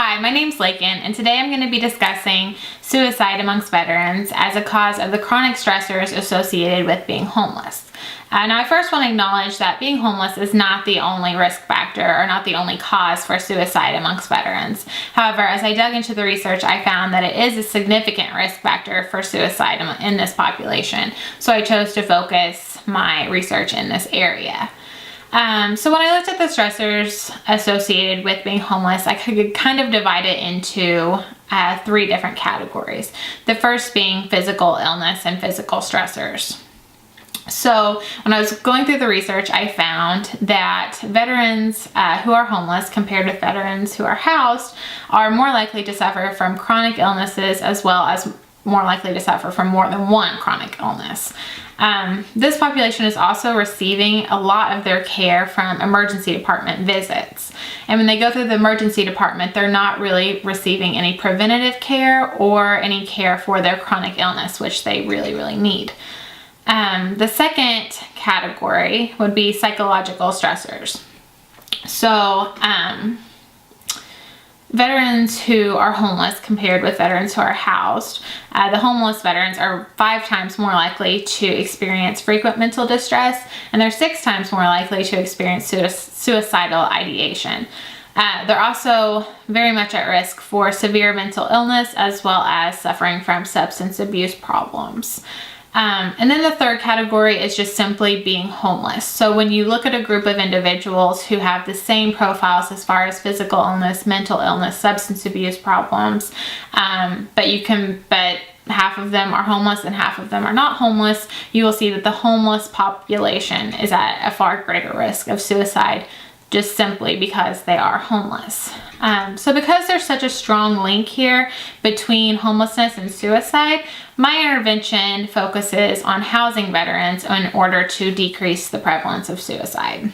Hi, my name's Laken, and today I'm going to be discussing suicide amongst veterans as a cause of the chronic stressors associated with being homeless. Now, I first want to acknowledge that being homeless is not the only risk factor or not the only cause for suicide amongst veterans. However, as I dug into the research, I found that it is a significant risk factor for suicide in this population, so I chose to focus my research in this area. So when I looked at the stressors associated with being homeless, I could kind of divide it into three different categories. The first being physical illness and physical stressors. So when I was going through the research, I found that veterans who are homeless compared with veterans who are housed are more likely to suffer from chronic illnesses, as well as more likely to suffer from more than one chronic illness. This population is also receiving a lot of their care from emergency department visits. And when they go through the emergency department, they're not really receiving any preventative care or any care for their chronic illness, which they really need. The second category would be psychological stressors. So, veterans who are homeless compared with veterans who are housed, the homeless veterans are 5 times more likely to experience frequent mental distress, and they're 6 times more likely to experience suicidal ideation. They're also very much at risk for severe mental illness, as well as suffering from substance abuse problems. And then the third category is just simply being homeless. So when you look at a group of individuals who have the same profiles as far as physical illness, mental illness, substance abuse problems, but half of them are homeless and half of them are not homeless, you will see that the homeless population is at a far greater risk of suicide, just simply because they are homeless. So because there's such a strong link here between homelessness and suicide, my intervention focuses on housing veterans in order to decrease the prevalence of suicide.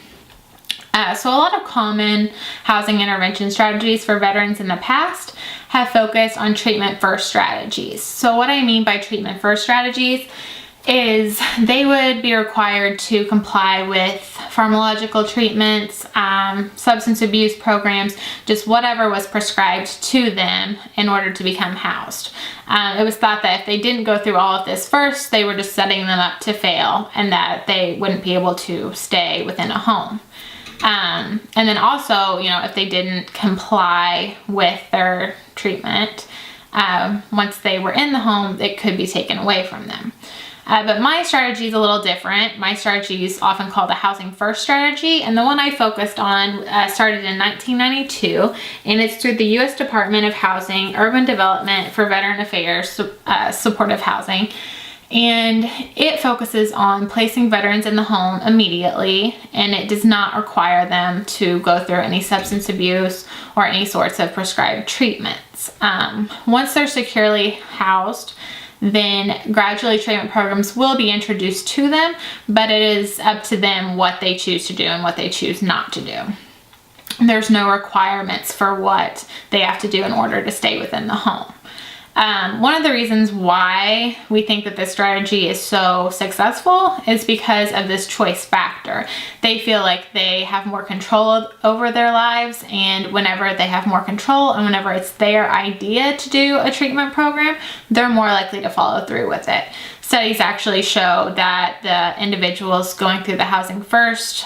So a lot of common housing intervention strategies for veterans in the past have focused on treatment first strategies. So what I mean by treatment first strategies is they would be required to comply with pharmacological treatments, substance abuse programs, just whatever was prescribed to them in order to become housed. It was thought that if they didn't go through all of this first, they were just setting them up to fail and that they wouldn't be able to stay within a home. And then also, if they didn't comply with their treatment, once they were in the home, it could be taken away from them. But my strategy is a little different. My strategy is often called a housing first strategy, and the one I focused on started in 1992, and it's through the U.S. Department of Housing, Urban Development for Veteran Affairs, supportive housing, and it focuses on placing veterans in the home immediately, and it does not require them to go through any substance abuse or any sorts of prescribed treatments. Once they're securely housed, then gradually treatment programs will be introduced to them, but it is up to them what they choose to do and what they choose not to do. There's no requirements for what they have to do in order to stay within the home. One of the reasons why we think that this strategy is so successful is because of this choice factor. They feel like they have more control over their lives, and whenever they have more control and whenever it's their idea to do a treatment program, they're more likely to follow through with it. Studies actually show that the individuals going through the Housing First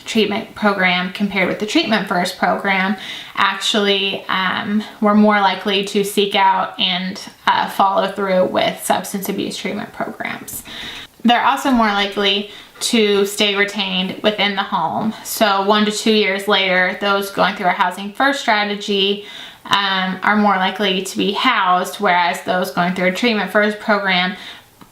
treatment program compared with the Treatment First program actually were more likely to seek out and follow through with substance abuse treatment programs. They're also more likely to stay retained within the home. So 1 to 2 years later, those going through a Housing First strategy are more likely to be housed, whereas those going through a Treatment First program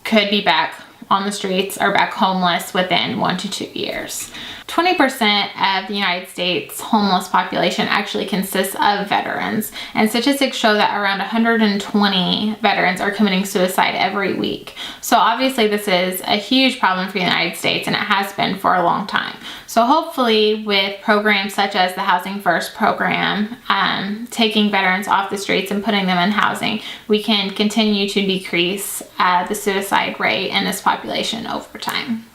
could be back on the streets or back homeless within 1 to 2 years. 20% of the United States homeless population actually consists of veterans, and statistics show that around 120 veterans are committing suicide every week. So obviously this is a huge problem for the United States, and it has been for a long time. So hopefully with programs such as the Housing First program, taking veterans off the streets and putting them in housing, we can continue to decrease the suicide rate in this population over time.